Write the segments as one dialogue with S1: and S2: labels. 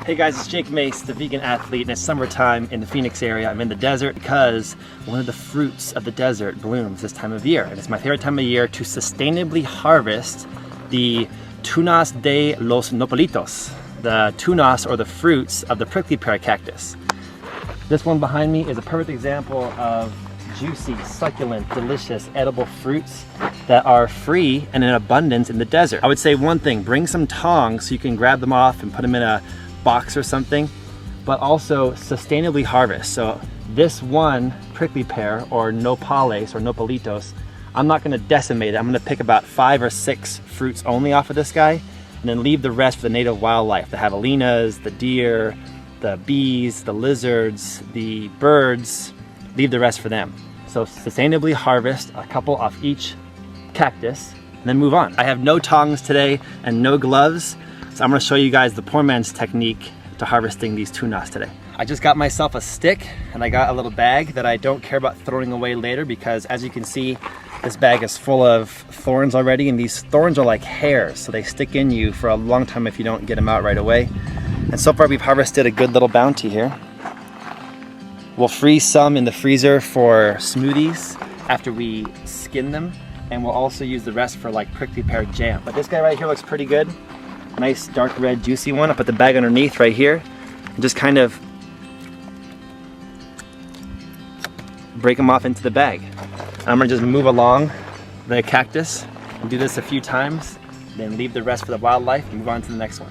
S1: Hey guys, it's Jake Mace, the vegan athlete, and it's summertime in the Phoenix area. I'm in the desert because one of the fruits of the desert blooms this time of year. And it's my favorite time of year to sustainably harvest the tunas de los nopalitos, the tunas or the fruits of the prickly pear cactus. This one behind me is a perfect example of juicy, succulent, delicious, edible fruits that are free and in abundance in the desert. I would say one thing, bring some tongs so you can grab them off and put them in a box or something, but also sustainably harvest. So this one prickly pear or nopales or nopalitos, I'm not gonna decimate it. I'm gonna pick about 5 or 6 fruits only off of this guy and then leave the rest for the native wildlife, the javelinas, the deer, the bees, the lizards, the birds, leave the rest for them. So sustainably harvest a couple off each cactus and then move on. I have no tongs today and no gloves, so I'm gonna show you guys the poor man's technique to harvesting these tunas today. I just got myself a stick and I got a little bag that I don't care about throwing away later because as you can see, this bag is full of thorns already, and these thorns are like hairs, so they stick in you for a long time if you don't get them out right away. And so far we've harvested a good little bounty here. We'll freeze some in the freezer for smoothies after we skin them, and we'll also use the rest for like prickly pear jam. But this guy right here looks pretty good. Nice dark red juicy one. I'll put the bag underneath right here and just kind of break them off into the bag. I'm gonna just move along the cactus and do this a few times, then leave the rest for the wildlife and move on to the next one.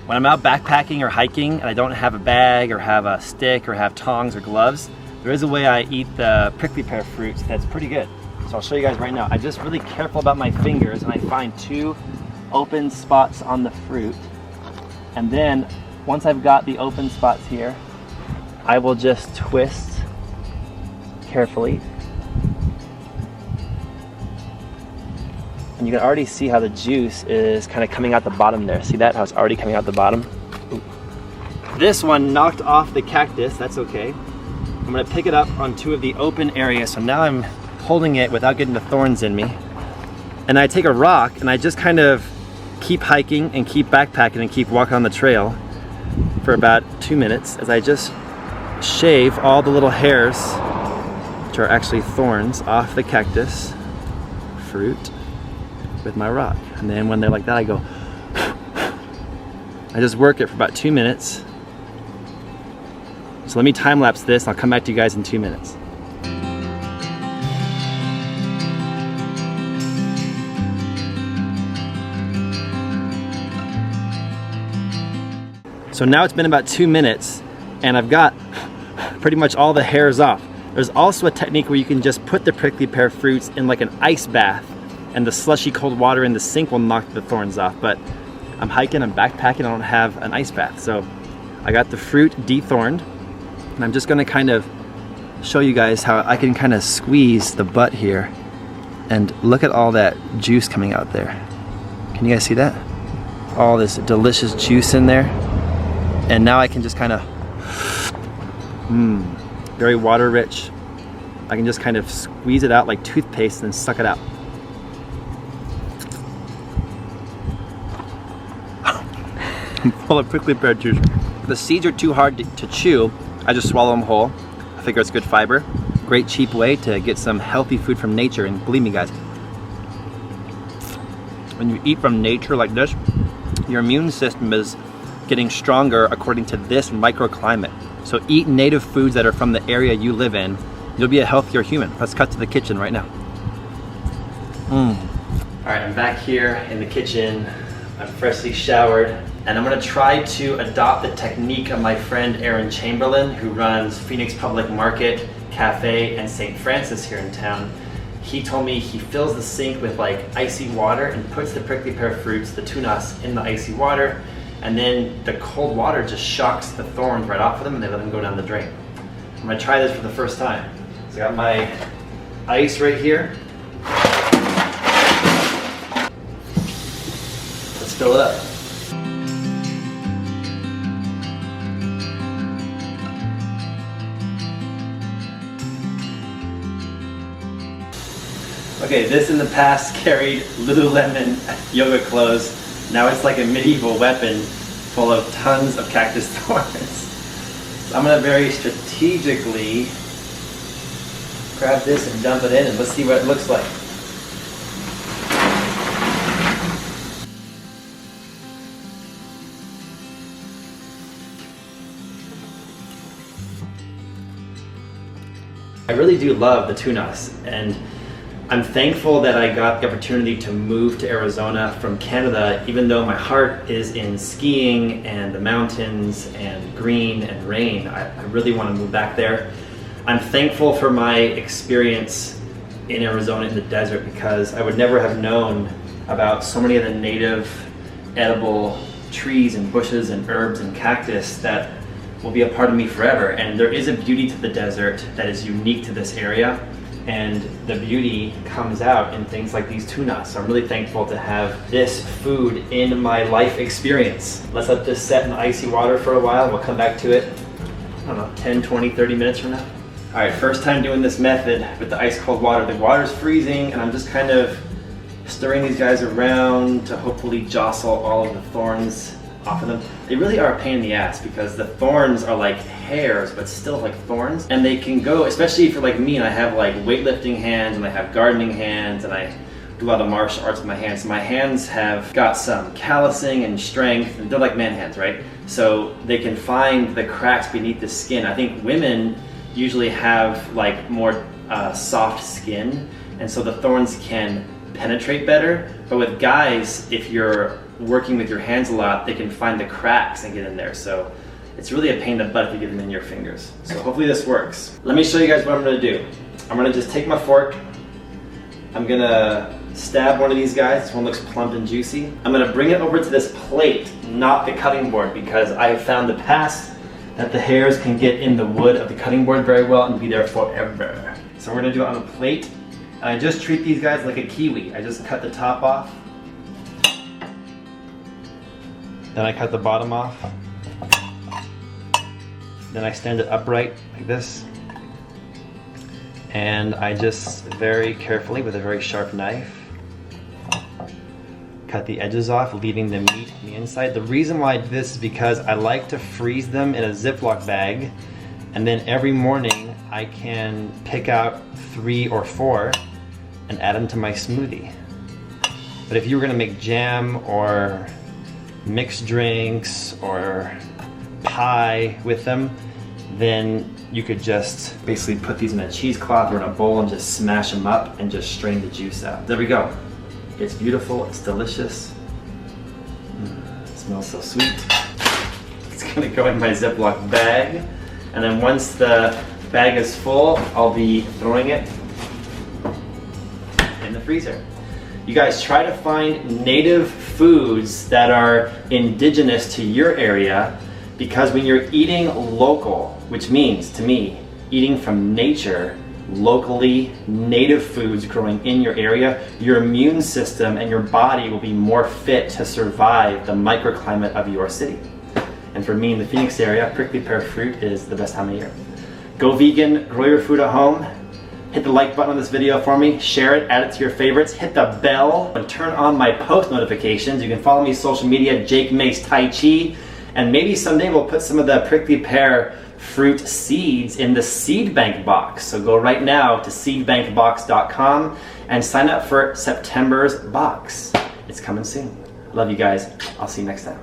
S1: When I'm out backpacking or hiking and I don't have a bag or have a stick or have tongs or gloves, there is a way I eat the prickly pear fruits that's pretty good. So I'll show you guys right now. I'm just really careful about my fingers and I find 2 open spots on the fruit. And then once I've got the open spots here, I will just twist carefully. And you can already see how the juice is kind of coming out the bottom there. See that? How it's already coming out the bottom? Ooh. This one knocked off the cactus, that's okay. I'm gonna pick it up on 2 of the open areas. So now I'm holding it without getting the thorns in me. And I take a rock and I just kind of keep hiking and keep backpacking and keep walking on the trail for about 2 minutes as I just shave all the little hairs, which are actually thorns, off the cactus fruit with my rock. And then when they're like that, I go, I just work it for about 2 minutes. So let me time lapse this. I'll come back to you guys in 2 minutes. So now it's been about 2 minutes and I've got pretty much all the hairs off. There's also a technique where you can just put the prickly pear fruits in like an ice bath and the slushy cold water in the sink will knock the thorns off. But I'm hiking, I'm backpacking, I don't have an ice bath. So I got the fruit dethorned and I'm just gonna kind of show you guys how I can kind of squeeze the butt here and look at all that juice coming out there. Can you guys see that? All this delicious juice in there. And now I can just kind of, very water rich. I can just kind of squeeze it out like toothpaste and suck it out. I'm full of prickly pear juice. The seeds are too hard to chew. I just swallow them whole. I figure it's good fiber. Great cheap way to get some healthy food from nature. And believe me guys, when you eat from nature like this, your immune system is getting stronger according to this microclimate. So eat native foods that are from the area you live in. You'll be a healthier human. Let's cut to the kitchen right now. All right, I'm back here in the kitchen. I'm freshly showered, and I'm gonna try to adopt the technique of my friend Aaron Chamberlain, who runs Phoenix Public Market, Cafe, and St. Francis here in town. He told me he fills the sink with like icy water and puts the prickly pear fruits, the tunas, in the icy water, and then the cold water just shocks the thorns right off of them and they let them go down the drain. I'm gonna try this for the first time. So I got my ice right here. Let's fill it up. Okay, this in the past carried Lululemon yoga clothes. Now it's like a medieval weapon. full of tons of cactus thorns. So I'm gonna very strategically grab this and dump it in, and let's see what it looks like. I really do love the tunas, and I'm thankful that I got the opportunity to move to Arizona from Canada, even though my heart is in skiing and the mountains and green and rain. I really want to move back there. I'm thankful for my experience in Arizona in the desert, because I would never have known about so many of the native edible trees and bushes and herbs and cactus that will be a part of me forever. And there is a beauty to the desert that is unique to this area, and the beauty comes out in things like these tunas. So I'm really thankful to have this food in my life experience. Let's let this set in icy water for a while. We'll come back to it, I don't know, 10, 20, 30 minutes from now. All right, first time doing this method with the ice cold water. The water's freezing, and I'm just kind of stirring these guys around to hopefully jostle all of the thorns off of them. They really are a pain in the ass, because the thorns are like hairs, but still like thorns. And they can go, especially for like me, and I have like weightlifting hands, and I have gardening hands, and I do a lot of martial arts with my hands. So my hands have got some callousing and strength, and they're like man hands, right? So they can find the cracks beneath the skin. I think women usually have like more soft skin, and so the thorns can penetrate better. But with guys, if you're working with your hands a lot, they can find the cracks and get in there. So it's really a pain in the butt if you get them in your fingers. So hopefully this works. Let me show you guys what I'm gonna do. I'm gonna just take my fork. I'm gonna stab one of these guys. This one looks plump and juicy. I'm gonna bring it over to this plate, not the cutting board, because I have found in the past that the hairs can get in the wood of the cutting board very well and be there forever. So we're gonna do it on a plate. And I just treat these guys like a kiwi. I just cut the top off. Then I cut the bottom off. Then I stand it upright like this. And I just very carefully, with a very sharp knife, cut the edges off, leaving the meat on the inside. The reason why I do this is because I like to freeze them in a Ziploc bag, and then every morning I can pick out 3 or 4 and add them to my smoothie. But if you were gonna make jam or mixed drinks or pie with them, then you could just basically put these in a cheesecloth or in a bowl and just smash them up and just strain the juice out. There we go. It's beautiful, it's delicious. It smells so sweet. It's gonna go in my Ziploc bag, and then once the bag is full, I'll be throwing it in the freezer. You guys try to find native foods that are indigenous to your area, because when you're eating local, which means to me, eating from nature, locally native foods growing in your area, your immune system and your body will be more fit to survive the microclimate of your city. And for me in the Phoenix area, prickly pear fruit is the best time of year. Go vegan, grow your food at home. Hit the like button on this video for me, share it, add it to your favorites, hit the bell, and turn on my post notifications. You can follow me on social media, Jake Makes Tai Chi, and maybe someday we'll put some of the prickly pear fruit seeds in the seed bank box. So go right now to seedbankbox.com and sign up for September's box. It's coming soon. Love you guys. I'll see you next time.